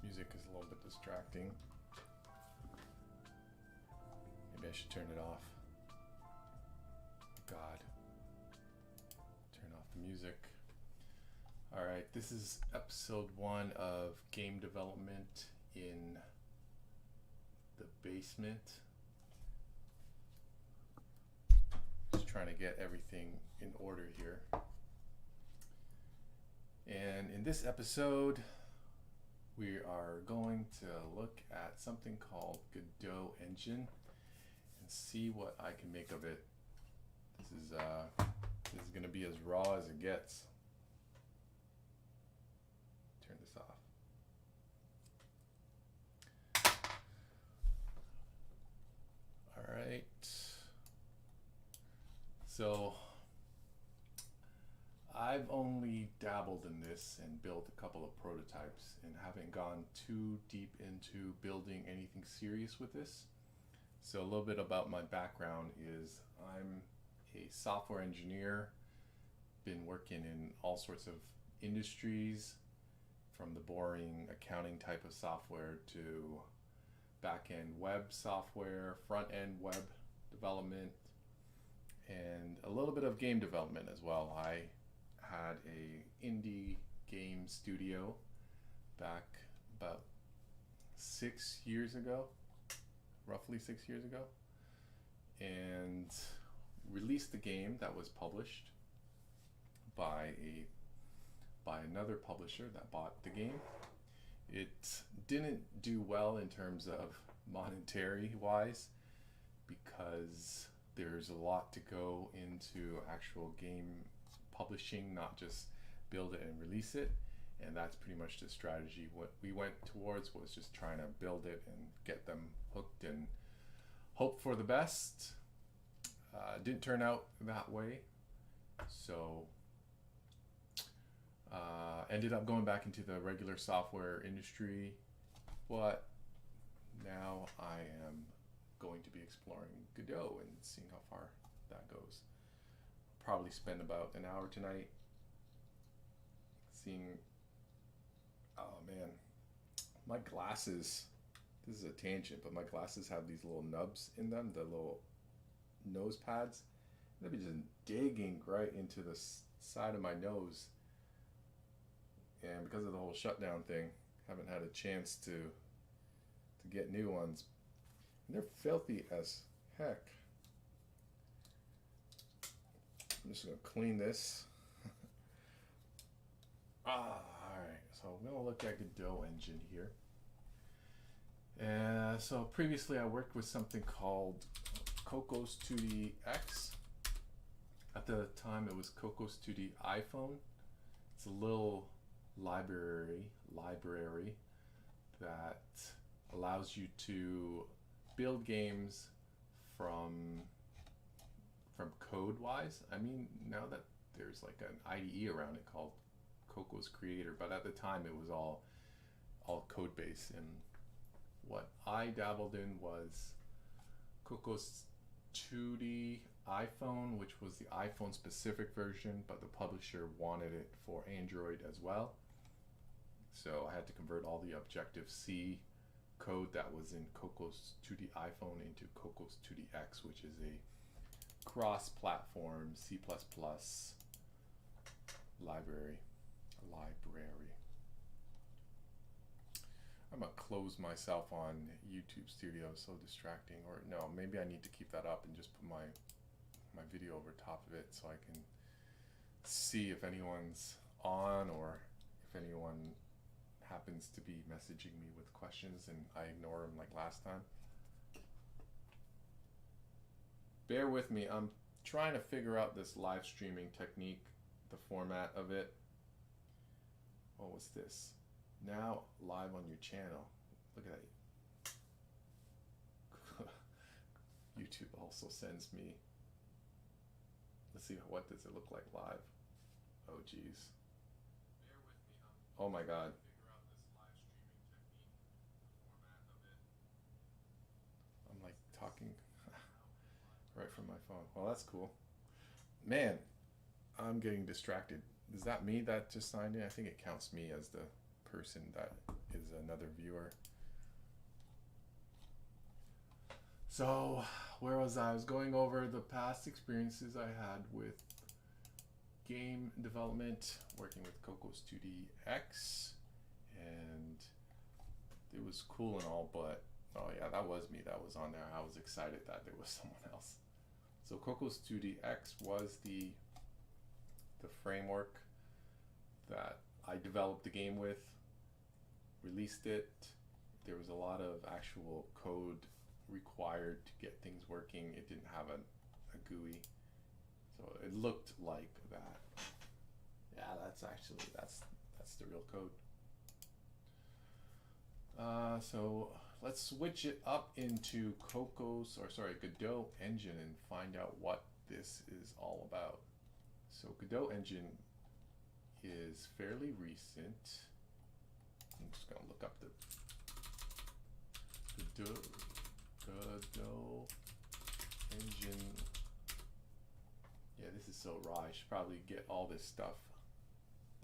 Music is a little bit distracting. Maybe I should turn it off. God. Turn off the music. Alright, this is episode 1 of game development in the basement. Just trying to get everything in order here. And in this episode, we are going to look at something called Godot Engine and see what I can make of it. This is going to be as raw as it gets. Turn this off. All right. So I've only dabbled in this and built a couple of prototypes and haven't gone too deep into building anything serious with this. So a little bit about my background is I'm a software engineer, been working in all sorts of industries, from the boring accounting type of software to back-end web software, front-end web development, and a little bit of game development as well. I had a indie game studio back about 6 years ago, roughly 6 years ago, and released the game that was published by another publisher that bought the game. It didn't do well in terms of monetary wise because there's a lot to go into actual game publishing, not just build it and release it. And that's pretty much the strategy. What we went towards was just trying to build it and get them hooked and hope for the best. Didn't turn out that way, so ended up going back into the regular software industry, but now I am going to be exploring Godot and seeing how far that goes. Probably spend about an hour tonight seeing. Oh man, my glasses, this is a tangent, but my glasses have these little nubs in them, the little nose pads. They'll be just digging right into the side of my nose, and because of the whole shutdown thing, haven't had a chance to get new ones, and they're filthy as heck. I'm just gonna clean this. Alright, so I'm gonna look at Godot Engine here. So previously I worked with something called Cocos 2D X. At the time it was Cocos 2D iPhone. It's a little library that allows you to build games from code wise. I mean, now that there's like an IDE around it called Cocos Creator, but at the time it was all code based. And what I dabbled in was Cocos 2D iPhone, which was the iPhone specific version, but the publisher wanted it for Android as well. So I had to convert all the Objective-C code that was in Cocos 2D iPhone into Cocos 2D X, which is a cross-platform C++ library. I'm gonna close myself on YouTube Studio, so distracting. Or no, maybe I need to keep that up and just put my video over top of it so I can see if anyone's on or if anyone happens to be messaging me with questions and I ignore them like last time. Bear with me, I'm trying to figure out this live streaming technique, the format of it. What was this? Now live on your channel. Look at that. YouTube also sends me. Let's see, what does it look like live? Oh geez. Oh my god. I'm like talking right from my phone. Well, that's cool. Man, I'm getting distracted. Is that me that just signed in? I think it counts me as the person that is another viewer. So where was I? I was going over the past experiences I had with game development, working with Cocos 2D-X, and it was cool and all, but oh yeah, that was me that was on there. I was excited that there was someone else. So Cocos 2D-X was the framework that I developed the game with, released it. There was a lot of actual code required to get things working. It didn't have a GUI, so it looked like that. Yeah, that's the real code. So let's switch it up into Godot Engine and find out what this is all about. So Godot Engine is fairly recent. I'm just gonna look up the Godot Engine. Yeah, this is so raw. I should probably get all this stuff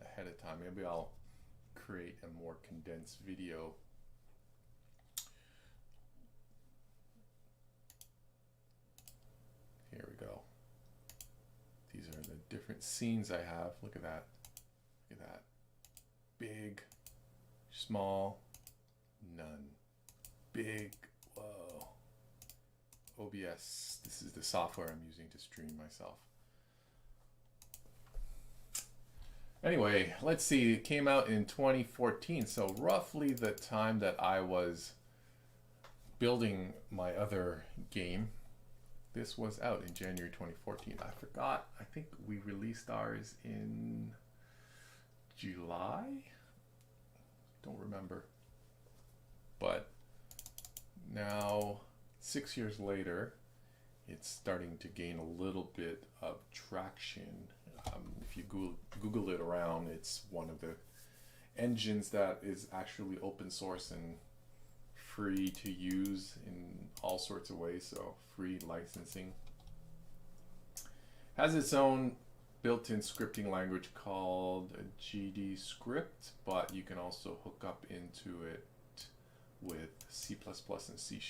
ahead of time. Maybe I'll create a more condensed video. Here we go. These are the different scenes I have. Look at that. Look at that. Big, small, none. Big, whoa. OBS. This is the software I'm using to stream myself. Anyway, let's see. It came out in 2014, so roughly the time that I was building my other game. This was out in January 2014. I forgot. I think we released ours in July? Don't remember. But now, 6 years later, it's starting to gain a little bit of traction. If you Google it around, it's one of the engines that is actually open source and free to use in all sorts of ways, so free licensing. Has its own built-in scripting language called GD Script, but you can also hook up into it with C++ and C#.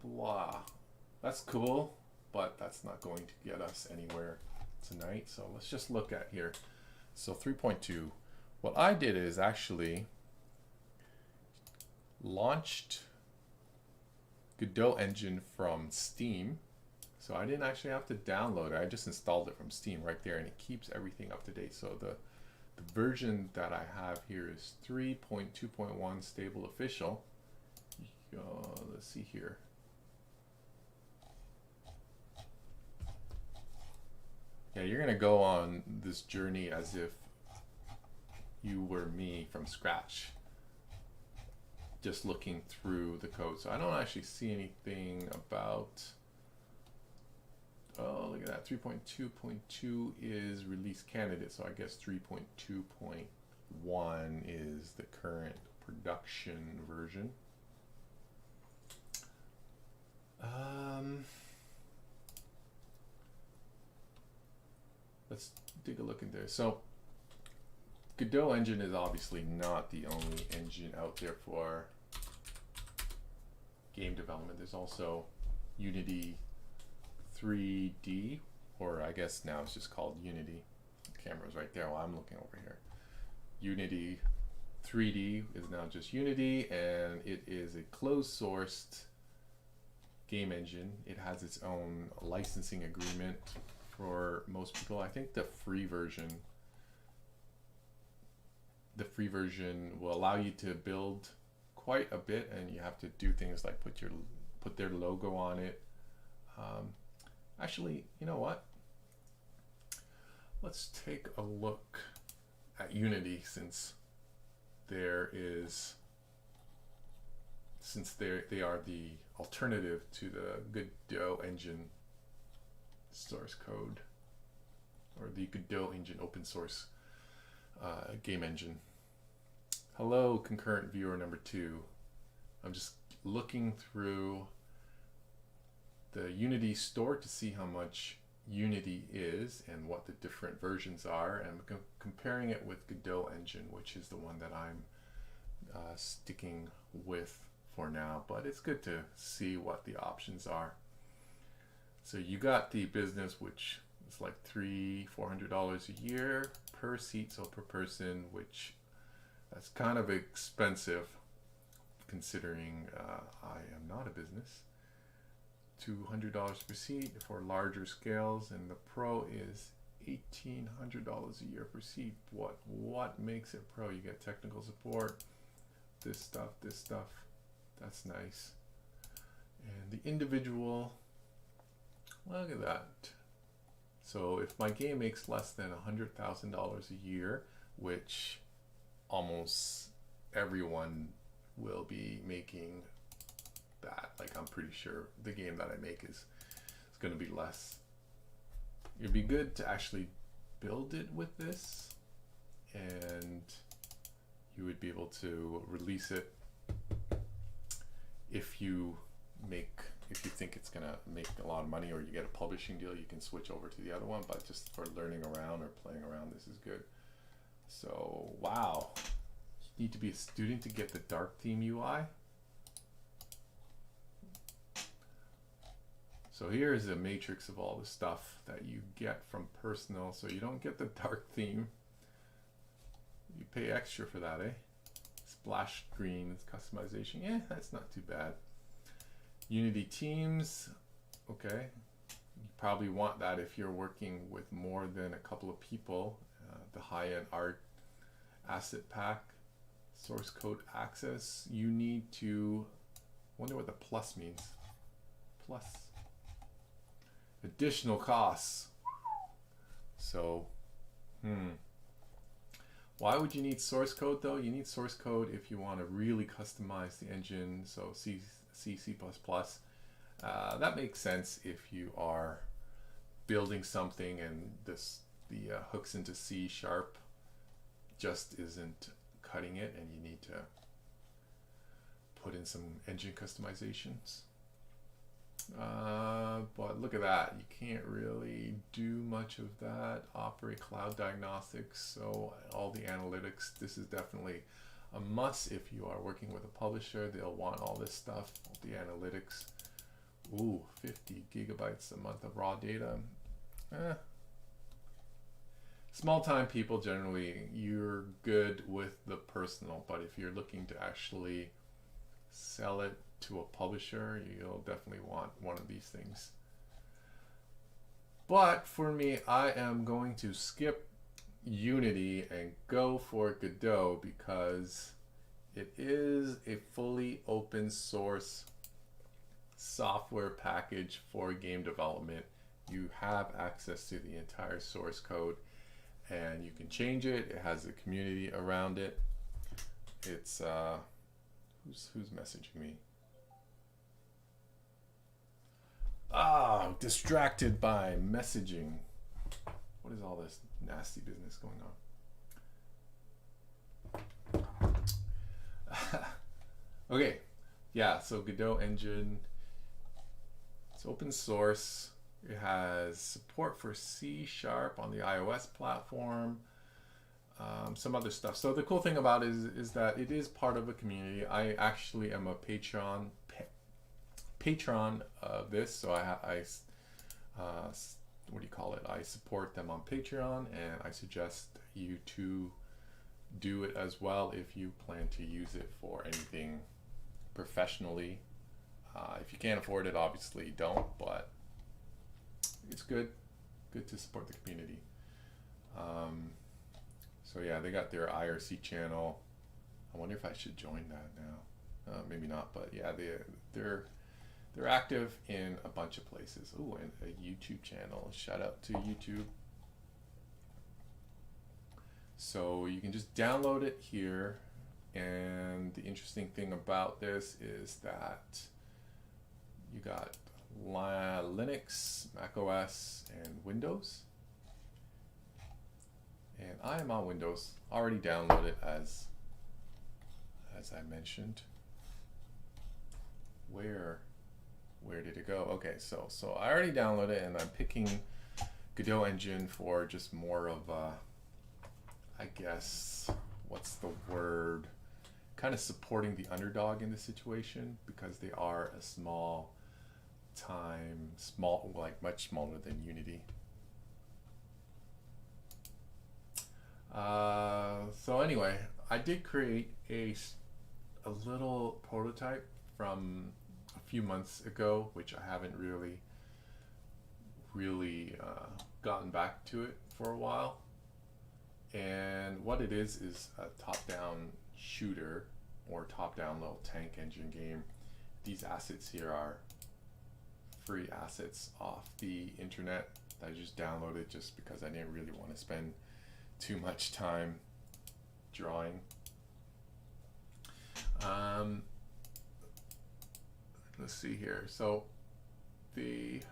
Blah. That's cool, but that's not going to get us anywhere tonight. So let's just look at here. So 3.2. What I did is actually launched Godot Engine from Steam. So I didn't actually have to download it. I just installed it from Steam right there, and it keeps everything up to date. So the version that I have here is 3.2.1 stable official. Let's see here. Yeah, you're gonna go on this journey as if you were me from scratch, just looking through the code. So I don't actually see anything about, oh, look at that, 3.2.2 is release candidate, so I guess 3.2.1 is the current production version. Let's take a look in there. So Godot Engine is obviously not the only engine out there for game development. There's also Unity 3D, or I guess now it's just called Unity. The camera's right there while I'm looking over here. Unity 3D is now just Unity, and it is a closed-sourced game engine. It has its own licensing agreement for most people. I think the free version will allow you to build quite a bit, and you have to do things like put their logo on it. Actually, you know what? Let's take a look at Unity, since they are the alternative to the Godot Engine source code, or the Godot Engine open source game engine. Hello, concurrent viewer number 2. I'm just looking through the Unity store to see how much Unity is and what the different versions are, and comparing it with Godot Engine, which is the one that I'm sticking with for now, but it's good to see what the options are. So you got the business, which is like $300-400 a year per seat, so per person, which that's kind of expensive considering I am not a business. $200 per seat for larger scales, and the Pro is $1,800 a year per seat. What makes it Pro? You get technical support, this stuff, that's nice. And the individual, look at that. So if my game makes less than $100,000 a year, which almost everyone will be making that, like I'm pretty sure the game that I make is going to be less. It'd be good to actually build it with this, and you would be able to release it if you think it's gonna make a lot of money, or you get a publishing deal, you can switch over to the other one. But just for learning around or playing around, this is good. So wow, you need to be a student to get the dark theme UI. So here's a matrix of all the stuff that you get from personal. So you don't get the dark theme. You pay extra for that, eh? Splash screens, customization. Yeah, that's not too bad. Unity teams. Okay. You probably want that if you're working with more than a couple of people. The high-end art asset pack, source code access. You need to, wonder what the plus means. Plus. Additional costs. So, why would you need source code though? You need source code if you want to really customize the engine. So C, C++. That makes sense if you are building something and the hooks into C# just isn't cutting it, and you need to put in some engine customizations. But look at that, you can't really do much of that. Operate cloud diagnostics, so all the analytics, this is definitely a must if you are working with a publisher. They'll want all this stuff, the analytics. Ooh, 50 gigabytes a month of raw data. Small time people, generally you're good with the personal, but if you're looking to actually sell it to a publisher, you'll definitely want one of these things. But for me, I am going to skip Unity and go for Godot because it is a fully open source software package for game development. You have access to the entire source code and you can change it. It has a community around it. It's who's messaging me? Distracted by messaging. What is all this nasty business going on? Okay, yeah, so Godot Engine, it's open source. It has support for C# on the iOS platform, some other stuff. So the cool thing about it is that it is part of a community. I actually am a patron of this, so I what do you call it? I support them on Patreon, and I suggest you to do it as well if you plan to use it for anything professionally. If you can't afford it, obviously don't, but it's good to support the community. So yeah, they got their IRC channel. I wonder if I should join that now. Maybe not, but yeah, they're active in a bunch of places. Oh, and a YouTube channel. Shout out to YouTube. So you can just download it here, and the interesting thing about this is that you got Linux, Mac OS, and Windows. And I am on Windows. Already downloaded as I mentioned. Where did it go? Okay, so I already downloaded it, and I'm picking Godot Engine for just more of a, I guess, what's the word? Kind of supporting the underdog in the situation, because they are a small, like much smaller than Unity. So anyway, I did create a little prototype from a few months ago, which I haven't really gotten back to it for a while. And what it is a top-down shooter or top-down little tank engine game. These assets here are free assets off the internet that I just downloaded just because I didn't really want to spend too much time drawing. Let's see here. So it's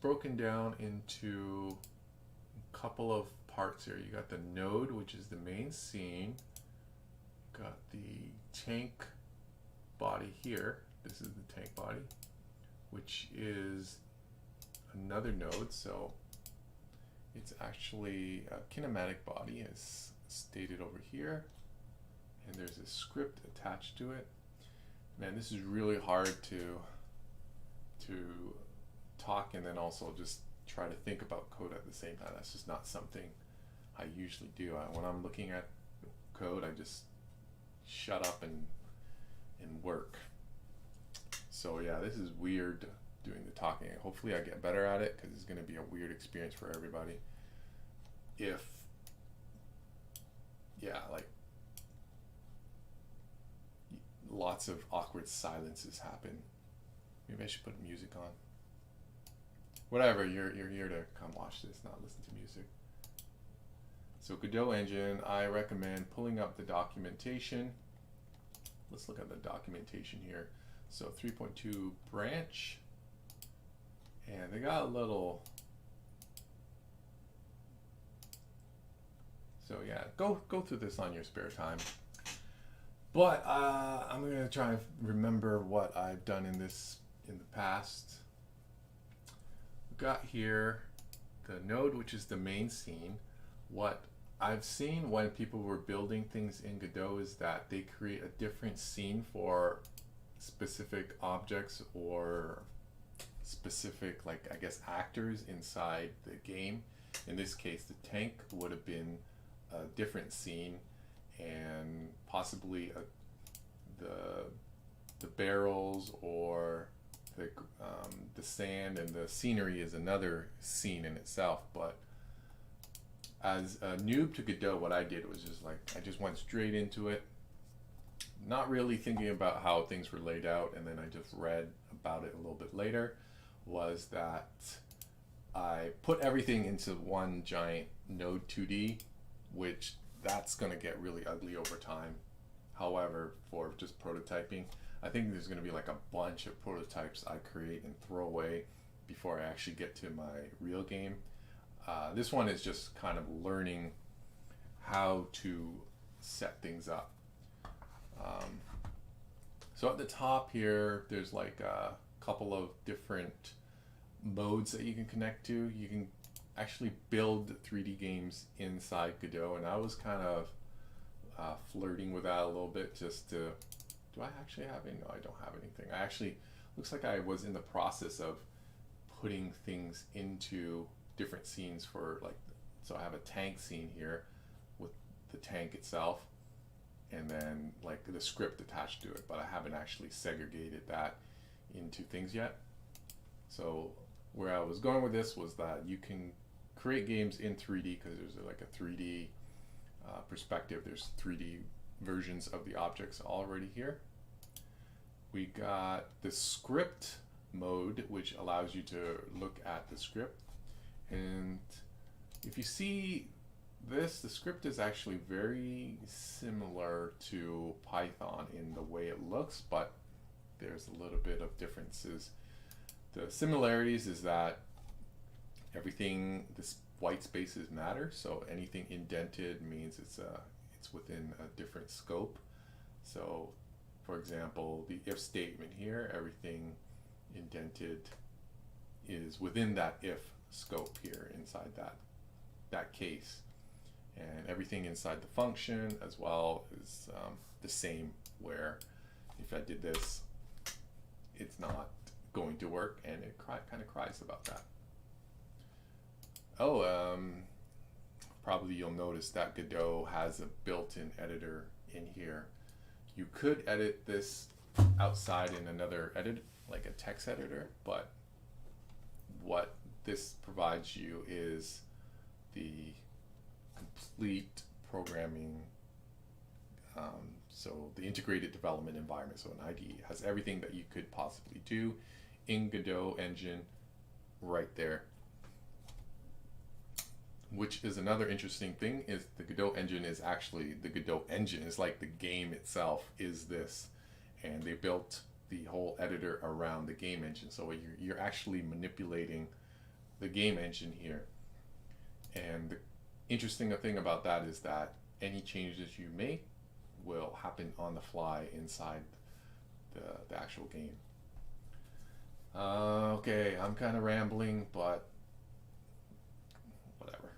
broken down into a couple of parts here. You got the node, which is the main scene. Got the tank body here. This is the tank body, which is another node. So it's actually a kinematic body, as stated over here. And there's a script attached to it. Man, this is really hard to talk and then also just try to think about code at the same time. That's just not something I usually do. When I'm looking at code, I just shut up and work. So yeah, this is weird doing the talking. Hopefully I get better at it, because it's going to be a weird experience for everybody. Like lots of awkward silences happen. Maybe I should put music on. Whatever, you're here to come watch this, not listen to music. So Godot Engine, I recommend pulling up the documentation. Let's look at the documentation here. So 3.2 branch, and they got a little, so yeah, go through this on your spare time. But I'm gonna try and remember what I've done in the past. We've got here the node, which is the main scene. What I've seen when people were building things in Godot is that they create a different scene for specific objects or specific, like, I guess, actors inside the game. In this case, the tank would have been a different scene, and possibly the barrels or the sand and the scenery is another scene in itself. But as a noob to Godot, what I did was I just went straight into it, not really thinking about how things were laid out, and then I just read about it a little bit later. Was that I put everything into one giant node 2D, which that's going to get really ugly over time. However, for just prototyping, I think there's going to be like a bunch of prototypes I create and throw away before I actually get to my real game. This one is just kind of learning how to set things up. So at the top here, there's like a couple of different modes that you can connect to. You can actually build 3D games inside Godot, and I was kind of flirting with that a little bit, just to, do I actually have any? No, I don't have anything. I actually, looks like I was in the process of putting things into different scenes for, like, so I have a tank scene here with the tank itself, and then like the script attached to it, but I haven't actually segregated that into things yet. So where I was going with this was that you can create games in 3D, because there's like a 3D perspective. There's 3D versions of the objects already here. We got the script mode, which allows you to look at the script. And if you see this, the script is actually very similar to Python in the way it looks, but there's a little bit of differences. The similarities is that everything, this white spaces matter, so anything indented means it's within a different scope. So for example, the if statement here, everything indented is within that if scope here inside that case. And everything inside the function as well is the same, where if I did this, it's not going to work, and it kind of cries about that. Oh, probably you'll notice that Godot has a built-in editor in here. You could edit this outside in another edit, like a text editor, but what this provides you is the complete programming, so the integrated development environment. So an IDE has everything that you could possibly do in Godot Engine right there. Which is another interesting thing, is the Godot Engine is actually, the Godot Engine is like the game itself is this, and they built the whole editor around the game engine. So you're actually manipulating the game engine here. And the interesting thing about that is that any changes you make will happen on the fly inside the actual game. Okay, I'm kind of rambling, but whatever.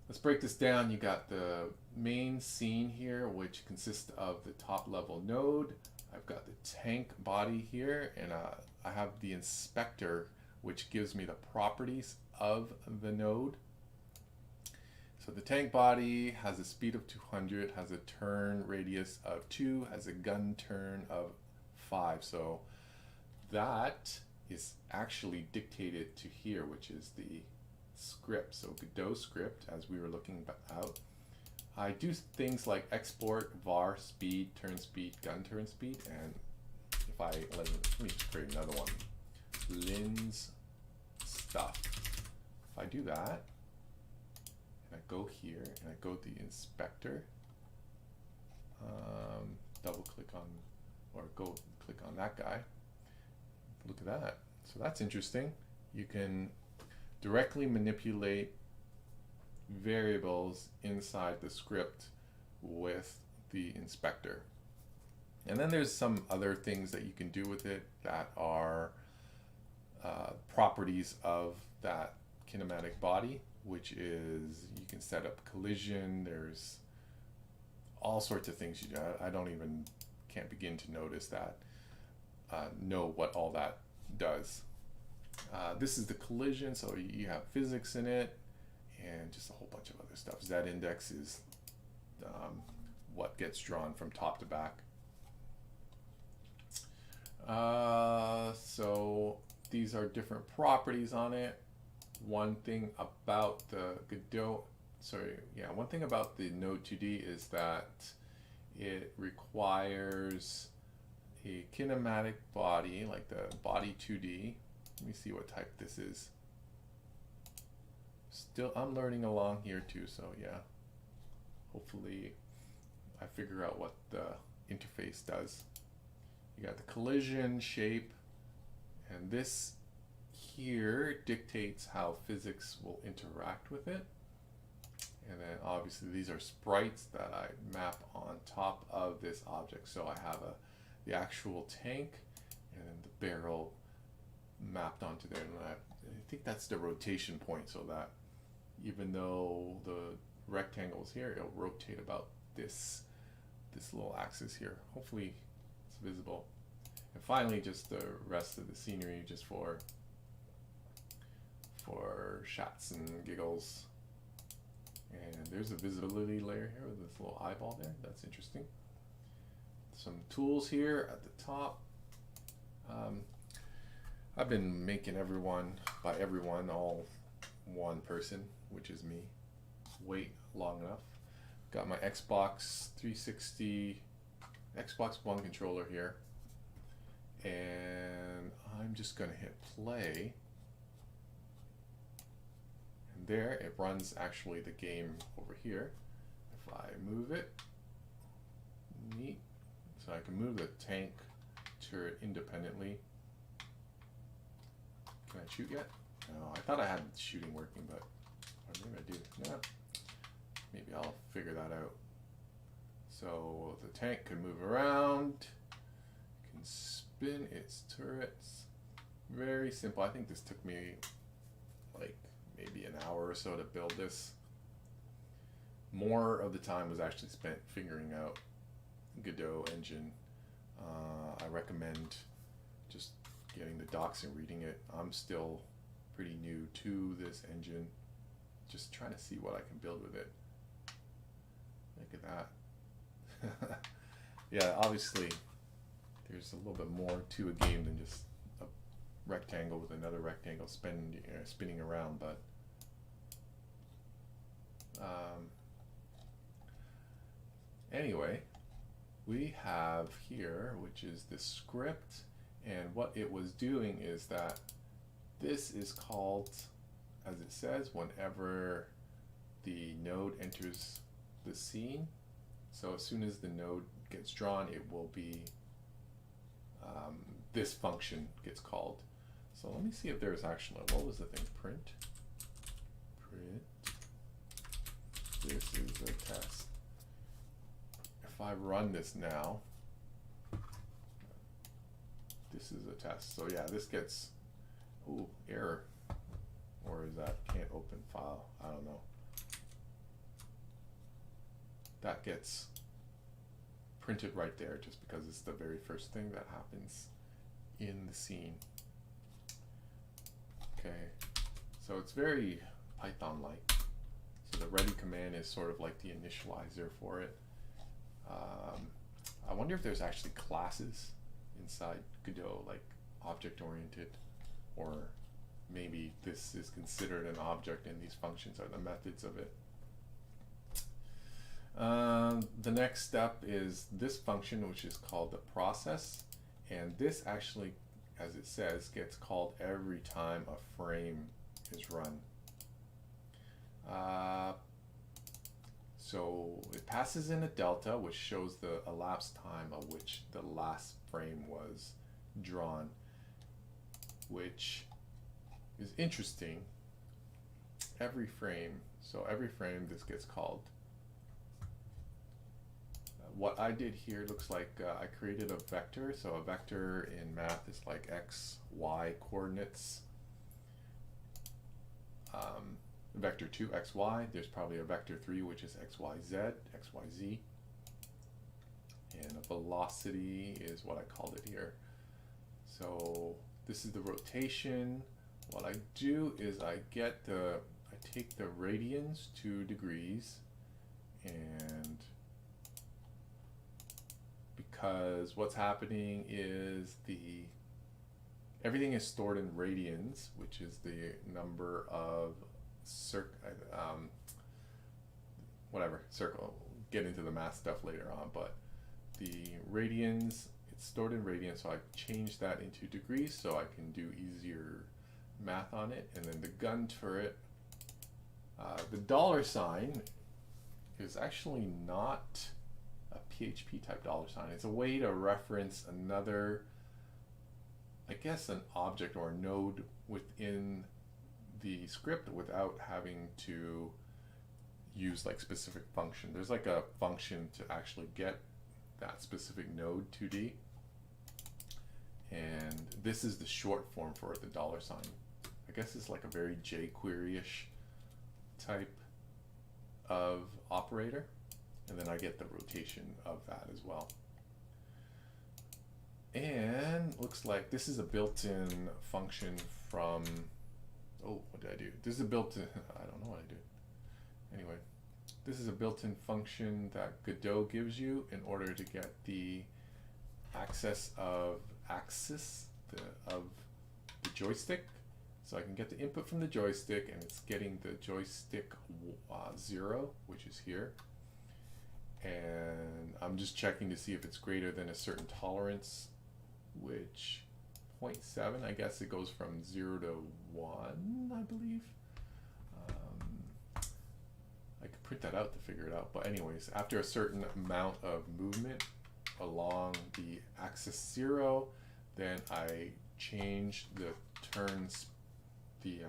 Let's break this down. You got the main scene here, which consists of the top level node. I've got the tank body here, and I have the inspector, which gives me the properties of the node. So the tank body has a speed of 200, has a turn radius of 2, has a gun turn of 5. So that is actually dictated to here, which is the script. So Godot script, as we were looking out. I do things like export var speed, turn speed, gun turn speed, and if I let me just create another one, lens stuff. If I do that, and I go here and I go to the inspector, double click on, or go click on that guy. Look at that. So that's interesting. You can directly manipulate variables inside the script with the inspector. And then there's some other things that you can do with it that are properties of that kinematic body, which is you can set up collision. There's all sorts of things you do. I don't even, can't begin to notice that, know what all that does. This is the collision, so you have physics in it and just a whole bunch of other stuff. Z index is what gets drawn from top to back. So these are different properties on it. One thing about the Godot, one thing about the Node 2D is that it requires a kinematic body, like the body 2D. Let me see what type this is. Still, I'm learning along here too, so yeah. Hopefully I figure out what the interface does. You got the collision shape, and this here dictates how physics will interact with it. And then obviously these are sprites that I map on top of this object. So I have the actual tank and then the barrel mapped onto there. And I think that's the rotation point, so that even though the rectangle is here, it'll rotate about this little axis here. Hopefully it's visible. And finally, just the rest of the scenery, just for shots and giggles. And there's a visibility layer here with this little eyeball there. That's interesting. Some tools here at the top. I've been making by everyone, all one person, which is me. Wait long enough. Got my Xbox 360, Xbox One controller here. And I'm just going to hit play. And there it runs actually the game over here. If I move it, neat. So I can move the tank turret independently. Can I shoot yet? No, I thought I had shooting working, but or maybe I do. No. Maybe I'll figure that out. So the tank can move around, can spin its turrets, Very simple. I think this took me like maybe an hour or so to build this. More of the time was actually spent figuring out Godot Engine. I recommend just getting the docs and reading it. I'm still pretty new to this engine, just trying to see what I can build with it. Look at that. Yeah, obviously there's a little bit more to a game than just a rectangle with another rectangle spinning around, but anyway, we have here, which is the script, and what it was doing is that this is called, as it says, whenever the node enters the scene. So as soon as the node gets drawn, it will be, this function gets called. So let me see if there's actually, what was the thing? Print. This is a test. If I run this now, this is a test. So yeah, this gets, ooh, error. Or is that can't open file? I don't know. That gets printed right there just because it's the very first thing that happens in the scene. Okay, so it's very Python-like. So the ready command is sort of like the initializer for it. I wonder if there's actually classes inside Godot, like object-oriented, or maybe this is considered an object and these functions are the methods of it. The next step is this function, which is called the process, and this actually, as it says, gets called every time a frame is run. So it passes in a delta, which shows the elapsed time of which the last frame was drawn, which is interesting. Every frame, so every frame this gets called. What I did here looks like I created a vector. So a vector in math is like x, y coordinates. Vector 2, x, y. There's probably a vector 3, which is x, y, z, x, y, z. And a velocity is what I called it here. So this is the rotation. What I do is I take the radians 2 degrees, and because what's happening is everything is stored in radians, which is the number of circle. Get into the math stuff later on, but the radians, it's stored in radians, so I changed that into degrees so I can do easier math on it. And then the gun turret, the $sign is actually not a PHP type $sign. It's a way to reference another, I guess, an object or a node within the script without having to use like specific function. There's like a function to actually get that specific node 2D, and this is the short form for it, the $sign. I guess it's like a very jQuery-ish type of operator, and then I get the rotation of that as well. And looks like this is a built-in function from, oh, what did I do? This is a built-in, I don't know what I did. Anyway, this is a built-in function that Godot gives you in order to get the axis of the joystick. So I can get the input from the joystick, and it's getting the joystick 0, which is here. And I'm just checking to see if it's greater than a certain tolerance, which 0.7, I guess it goes from 0 to 1, I believe. I could print that out to figure it out. But anyways, after a certain amount of movement along the axis 0, then I change the turns. The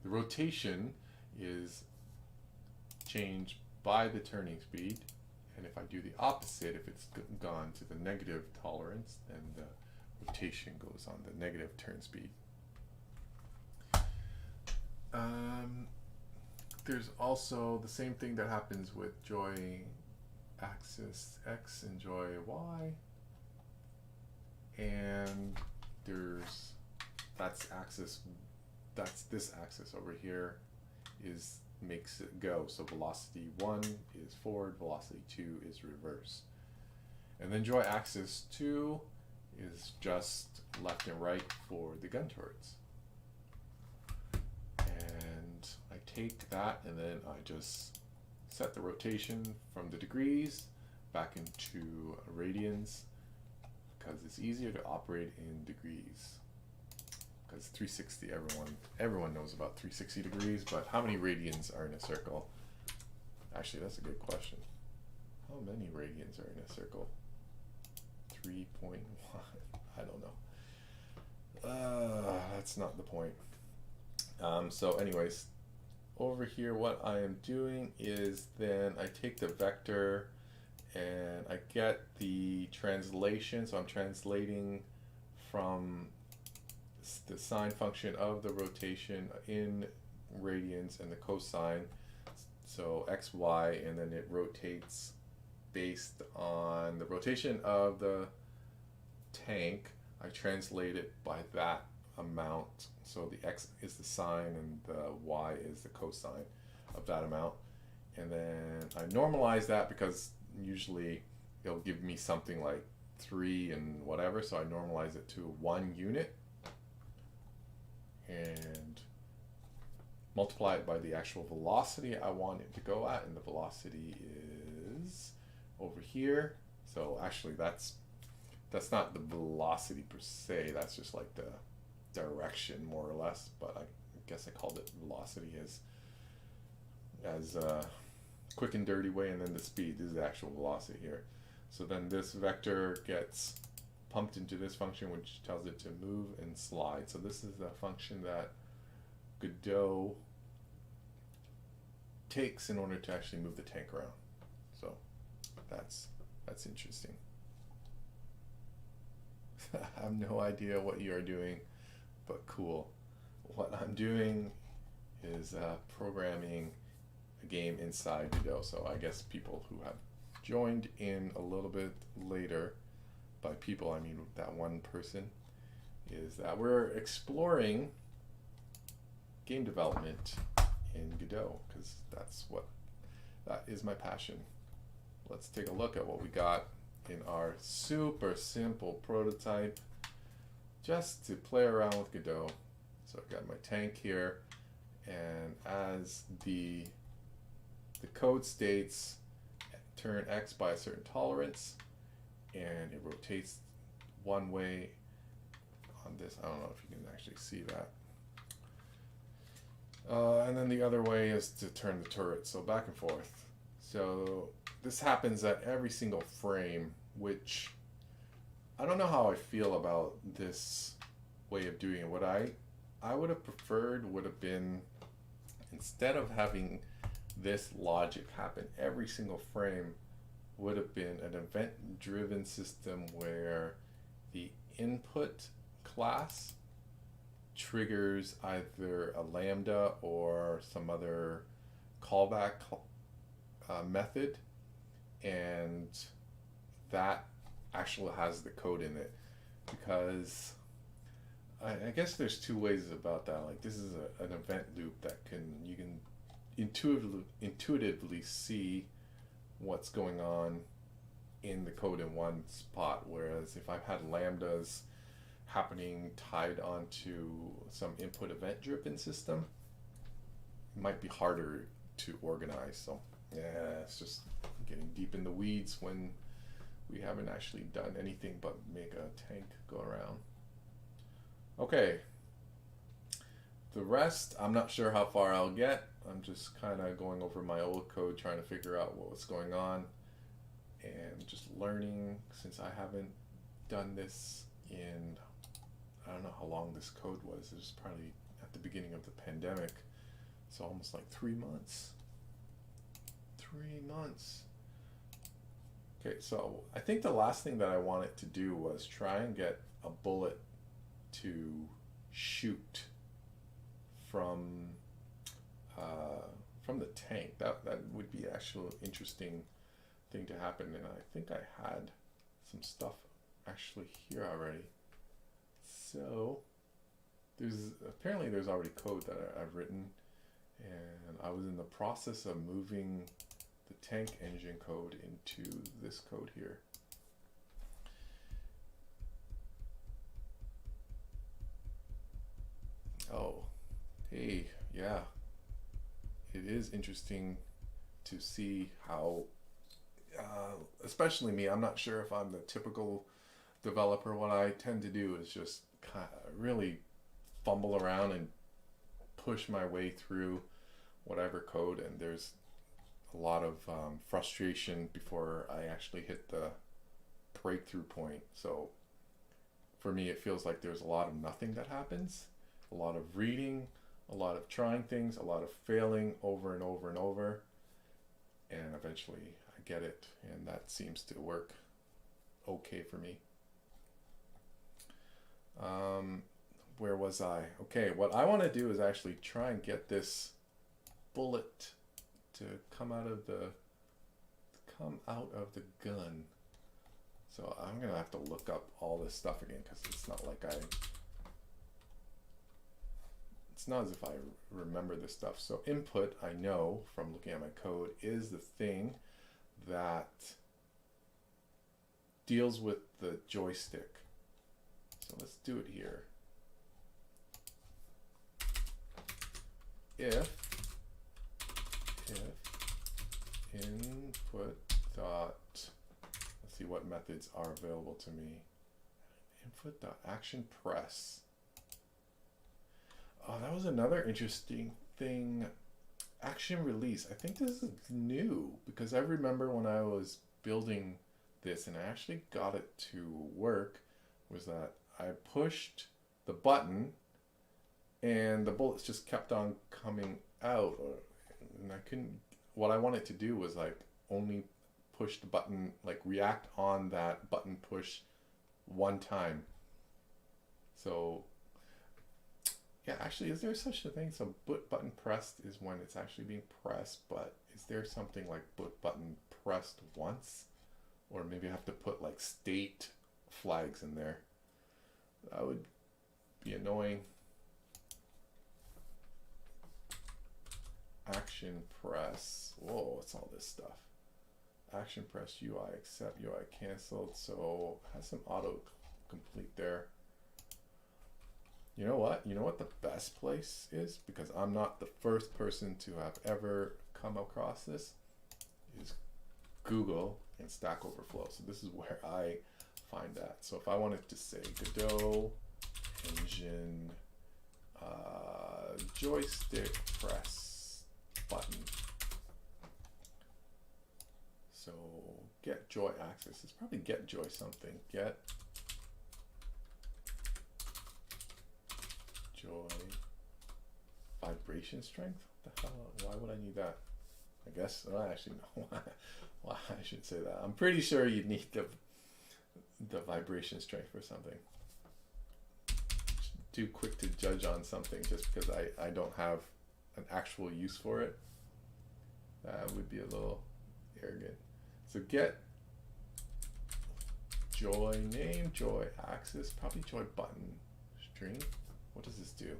rotation is changed by the turning speed. And if I do the opposite, if it's gone to the negative tolerance, then the rotation goes on the negative turn speed. Um, there's also the same thing that happens with joy axis X and joy Y, and there's that's this axis over here is makes it go. So velocity 1 is forward, velocity 2 is reverse. And then joy axis 2 is just left and right for the gun turrets. And I take that and then I just set the rotation from the degrees back into radians, because it's easier to operate in degrees. Because 360, everyone knows about 360 degrees, but how many radians are in a circle? Actually, that's a good question. How many radians are in a circle? 3.1. I don't know. That's not the point. So anyways, over here what I am doing is then I take the vector and I get the translation. So I'm translating from the sine function of the rotation in radians and the cosine. So x, y, and then it rotates based on the rotation of the tank. I translate it by that amount. So the x is the sine and the y is the cosine of that amount. And then I normalize that because usually it'll give me something like 3 and whatever. So I normalize it to 1 unit and multiply it by the actual velocity I want it to go at. And the velocity is over here. So actually that's not the velocity per se, that's just like the direction more or less, but I guess I called it velocity as a quick and dirty way, and then the speed is the actual velocity here. So then this vector gets pumped into this function which tells it to move and slide. So this is the function that Godot takes in order to actually move the tank around. So that's interesting. I have no idea what you're doing, but cool. What I'm doing is programming a game inside Godot. So I guess people who have joined in a little bit later, by people I mean that one person, is that we're exploring game development in Godot, because that is my passion. Let's take a look at what we got in our super simple prototype just to play around with Godot. So I've got my tank here, and as the code states, turn X by a certain tolerance, and it rotates one way on this. I don't know if you can actually see that. And then the other way is to turn the turret, so back and forth. So this happens at every single frame, which I don't know how I feel about this way of doing it. What I would have preferred would have been, instead of having this logic happen every single frame, would have been an event-driven system where the input class triggers either a lambda or some other callback method, and that actually has the code in it. Because I guess there's two ways about that. Like, this is an event loop that you can intuitively see what's going on in the code in one spot, whereas if I've had lambdas happening tied onto some input event driven system, it might be harder to organize. So yeah, it's just getting deep in the weeds when we haven't actually done anything but make a tank go around. Okay, the rest I'm not sure how far I'll get. I'm just kind of going over my old code, trying to figure out what was going on and just learning, since I haven't done this in, I don't know how long this code was. It was probably at the beginning of the pandemic, so almost like 3 months. 3 months. Okay, so I think the last thing that I wanted to do was try and get a bullet to shoot from from the tank. That would be actual interesting thing to happen. And I think I had some stuff actually here already. So there's already code that I've written, and I was in the process of moving the tank engine code into this code here. Oh, hey, yeah, it is interesting to see how, especially me, I'm not sure if I'm the typical developer. What I tend to do is just kind of really fumble around and push my way through whatever code, and there's a lot of frustration before I actually hit the breakthrough point. So for me, it feels like there's a lot of nothing that happens, a lot of reading, a lot of trying things, a lot of failing over and over and over, and eventually I get it, and that seems to work okay for me. Where was I? Okay, what I want to do is actually try and get this bullet to come out of the gun. So I'm gonna have to look up all this stuff again, because it's not like it's not as if I remember this stuff. So input, I know from looking at my code, is the thing that deals with the joystick. So let's do it here. If input dot, let's see what methods are available to me. Input dot action press. Oh, that was another interesting thing. Action release. I think this is new, because I remember when I was building this and I actually got it to work, was that I pushed the button and the bullets just kept on coming out, and I couldn't, what I wanted to do was like only push the button, like react on that button push one time. So yeah, actually, is there such a thing? So button pressed is when it's actually being pressed, but is there something like button pressed once? Or maybe I have to put like state flags in there. That would be annoying. Action press. Whoa, what's all this stuff? Action press UI accept, UI canceled. So it has some auto complete there. You know what? You know what the best place is? Because I'm not the first person to have ever come across this, is Google and Stack Overflow. So this is where I find that. So if I wanted to say Godot Engine joystick press button. So get joy access. It's probably get joy something. Get joy vibration strength. What the hell? Why would I need that? I guess I actually know why I should say that. I'm pretty sure you need the vibration strength for something. Too quick to judge on something just because I don't have an actual use for it. That would be a little arrogant. So get joy name, joy axis, probably joy button string. What does this do?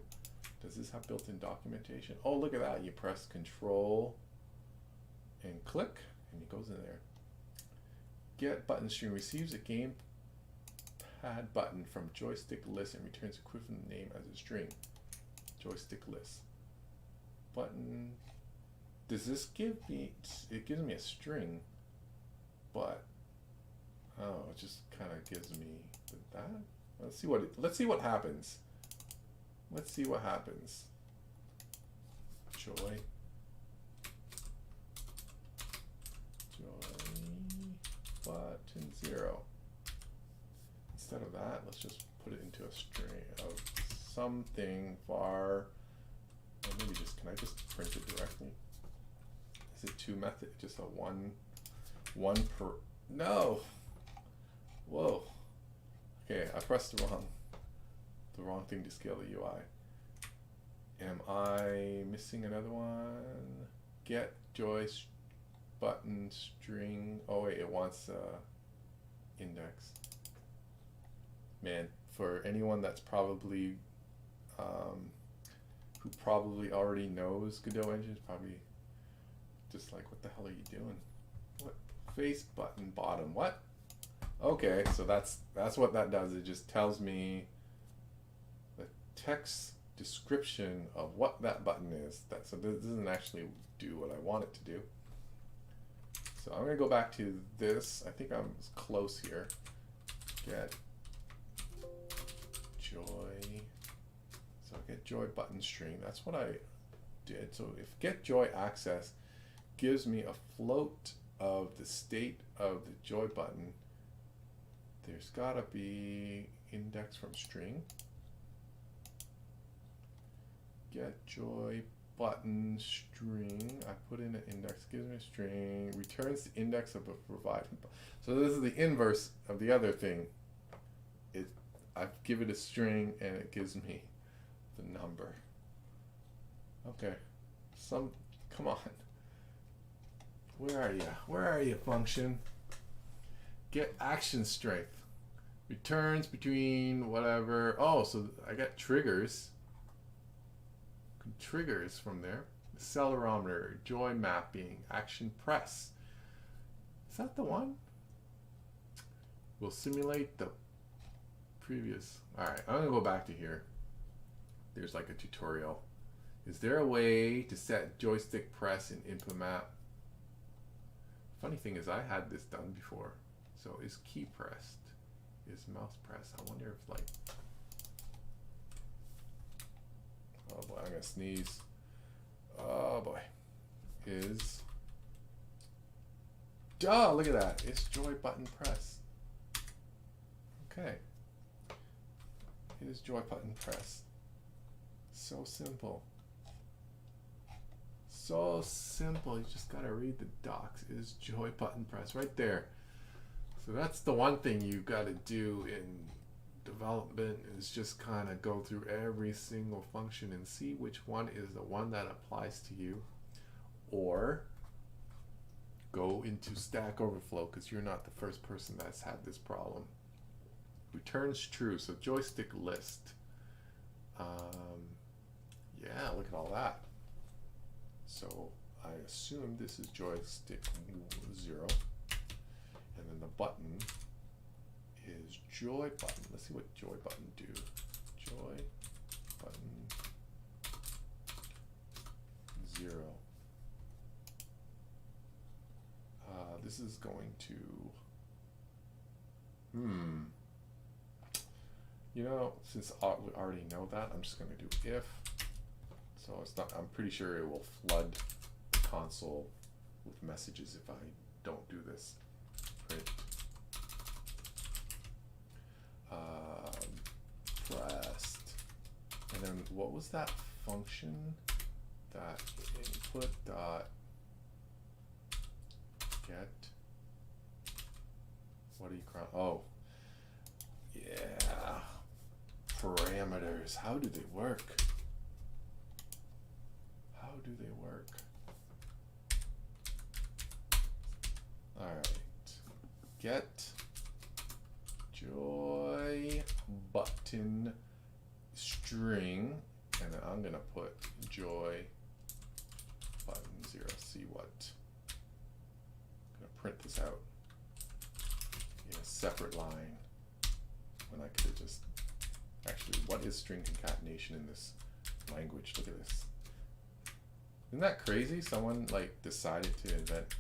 Does this have built-in documentation? Oh, look at that. You press control and click and it goes in there. Get button string receives a gamepad button from joystick list and returns equivalent name as a string. Joystick list. Button. Does this give me, it gives me a string, but oh, it just kind of gives me that. Let's see what happens. Let's see what happens. Joy button 0. Instead of that, let's just put it into a string of something var, or maybe just, can I just print it directly? Is it two method? Just a one per, no. Whoa. Okay, I pressed the wrong thing to scale the UI. Am I missing another one? Get joy button string. Oh wait, it wants index. Man, for anyone that's probably who probably already knows Godot Engine, is probably just like, what the hell are you doing? What face button bottom? What? Okay, so that's what that does. It just tells me the text description of what that button is. So this doesn't actually do what I want it to do. So I'm gonna go back to this. I think I'm close here. Get joy. So get joy button string. That's what I did. So if get joy access gives me a float of the state of the joy button, there's gotta be index from string. Get joy button string. I put in an index, gives me a string, returns the index of a provided. So this is the inverse of the other thing. I give it a string and it gives me the number. Okay, come on. Where are you? Where are you, function? Get action strength. Returns between whatever. Oh, so I got triggers. Triggers from there. Accelerometer, joy mapping, action press. Is that the one? We'll simulate the previous. Alright, I'm gonna go back to here. There's like a tutorial. Is there a way to set joystick press in input map? Funny thing is I had this done before. So is key pressed? Is mouse pressed? I wonder if like, oh boy, I'm gonna sneeze. Oh boy. Is, duh, look at that. It's joy button press. Okay. Is joy button press. So simple. So simple. You just gotta read the docs. Is joy button press right there. So that's the one thing you gotta do in development, is just kind of go through every single function and see which one is the one that applies to you, or go into Stack Overflow, because you're not the first person that's had this problem. Returns true, so joystick list. Yeah, look at all that. So I assume this is joystick 0, and then the button is joy button. Let's see what joy button do. Joy button 0. This is going to, you know, since we already know that, I'm just going to do if. So it's not, I'm pretty sure it will flood the console with messages if I don't do this. Print pressed. And then what was that function? That input dot get, what do you call, oh yeah, parameters. How do they work? How do they work? All right, get joy button string, and then I'm gonna put joy button 0. See what? I'm gonna print this out in a separate line when I could have just, actually, what is string concatenation in this language? Look at this. Isn't that crazy? Someone like decided to invent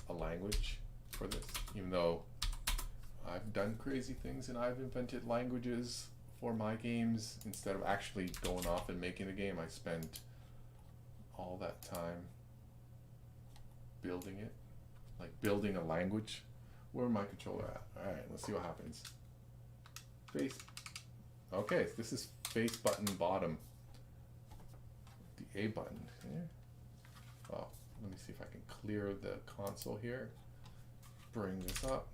a language for this, even though I've done crazy things and I've invented languages for my games. Instead of actually going off and making a game, I spent all that time building it, like building a language. Where's my controller at? All right, let's see what happens. Face. Okay, this is face button bottom. The A button here. Oh, let me see if I can clear the console here. Bring this up.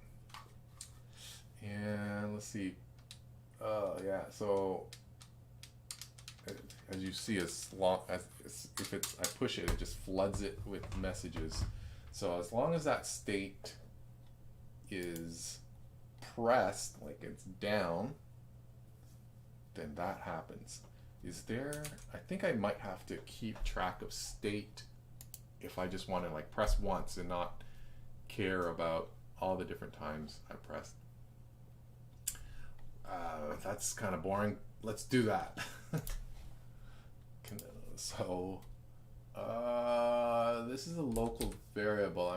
And let's see. Yeah, so as you see, as long as if it's I push it, it just floods it with messages. So as long as that state is pressed, like it's down, then that happens. Is there, I think I might have to keep track of state if I just want to like press once and not care about all the different times I pressed. That's kind of boring. Let's do that. So this is a local variable.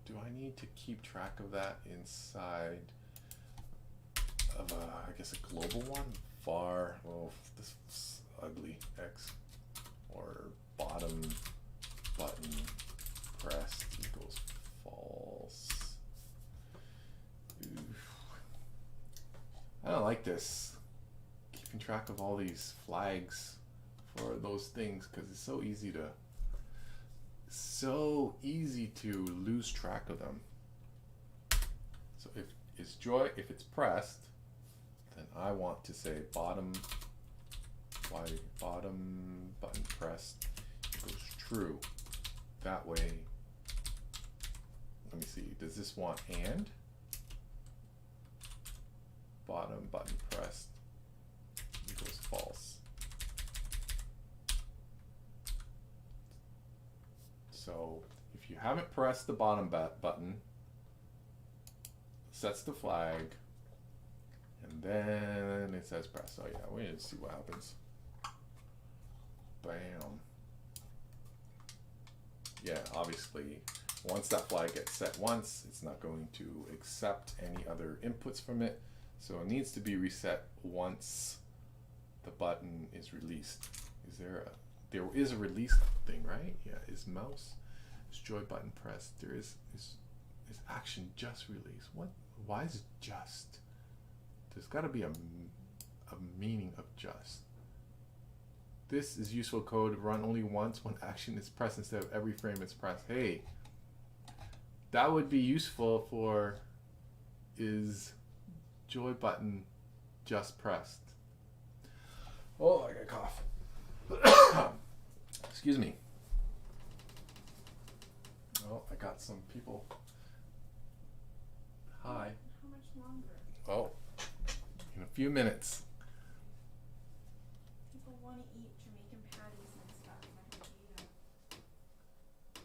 Do I need to keep track of that inside of I guess a global one? Var, oh, this is ugly, X, or bottom button pressed equals false. Oof. I don't like this, keeping track of all these flags for those things, because it's so easy to lose track of them. So if it's pressed, then I want to say bottom button pressed equals true. That way, let me see, does this want and? Bottom button pressed equals false. So if you haven't pressed the bottom button, sets the flag, and then it says press. Oh yeah, we need to see what happens. Bam. Yeah, obviously, once that flag gets set once, it's not going to accept any other inputs from it. So it needs to be reset once the button is released. There is a release thing, right? Yeah, is mouse, is joy button pressed. There is action just released. What? Why is it just? There's got to be a meaning of just. This is useful code run only once when action is pressed instead of every frame it's pressed. Hey, that would be useful for is joy button just pressed. Oh, I got a cough. Excuse me. Oh, I got some people. Hi. How much longer? Oh, in a few minutes. People want to eat Jamaican patties and stuff.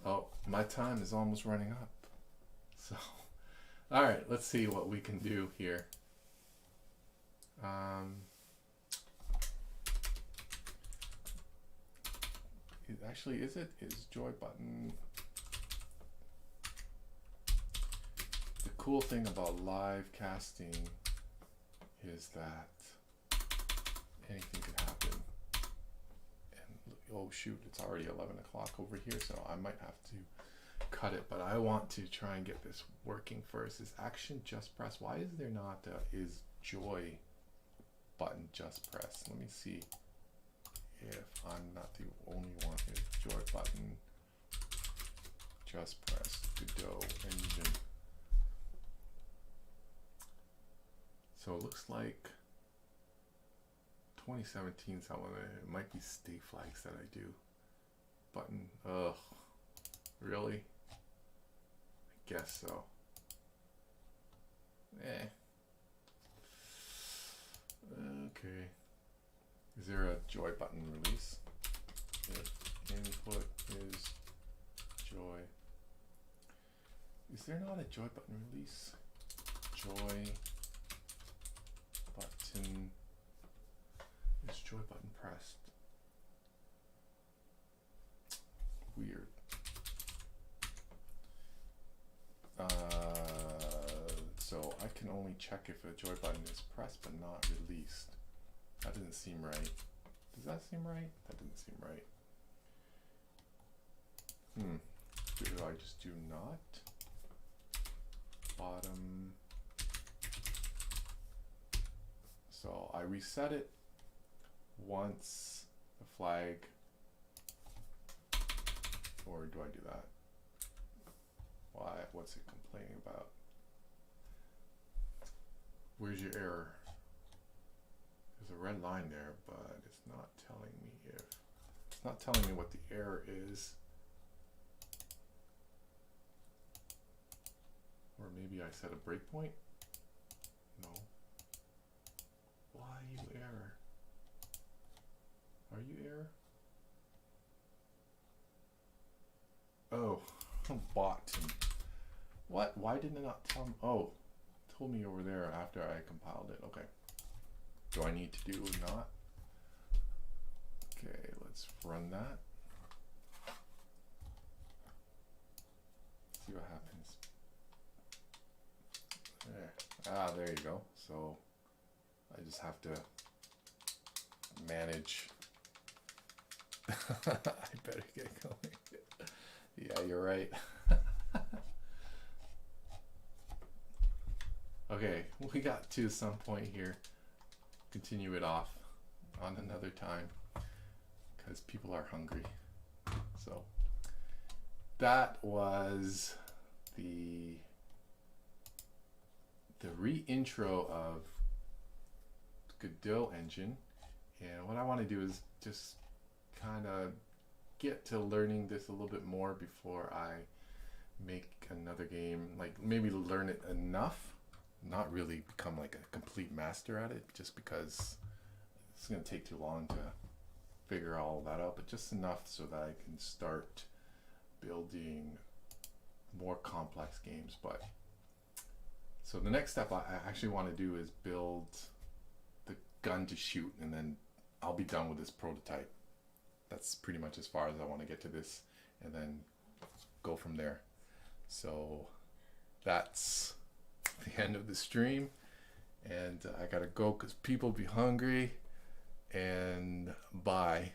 Oh, my time is almost running up. So, all right, let's see what we can do here. Actually, is joy button? The cool thing about live casting is that anything could happen. And oh shoot, it's already 11 o'clock over here, so I might have to cut it. But I want to try and get this working first. Is action just press? Why is there not is joy button just press? Let me see if I'm not the only one. Is joy button just press Godot Engine? So it looks like 2017 someone, it might be state flags that I do. Button, ugh, really? I guess so. Okay. Is there a joy button release? If input is joy. Is there not a joy button release? Joy button. Is joy button pressed? Weird. So I can only check if a joy button is pressed but not released. That doesn't seem right. Does that seem right? That doesn't seem right. Do I just do not? Bottom. So I reset it once the flag, or do I do that? Why? What's it complaining about? Where's your error? There's a red line there, but it's not telling me It's not telling me what the error is. Or maybe I set a breakpoint? No. Why you error? Are you error? Oh, bot. What? Why didn't it not tell me? Oh, it told me over there after I compiled it. Okay. Do I need to do or not? Okay, let's run that. See what happens. There. Ah, there you go. So I just have to manage. I better get going. Yeah, you're right. Okay, we got to some point here. Continue it off on another time because people are hungry. So that was the re-intro of Godot Engine, and what I want to do is just kind of get to learning this a little bit more before I make another game. Like maybe learn it enough, not really become like a complete master at it, just because it's going to take too long to figure all that out, but just enough so that I can start building more complex games. But so the next step I actually want to do is build the gun to shoot, and then I'll be done with this prototype. That's pretty much as far as I want to get to this, and then go from there. So that's the end of the stream, and I gotta go because people be hungry, and bye.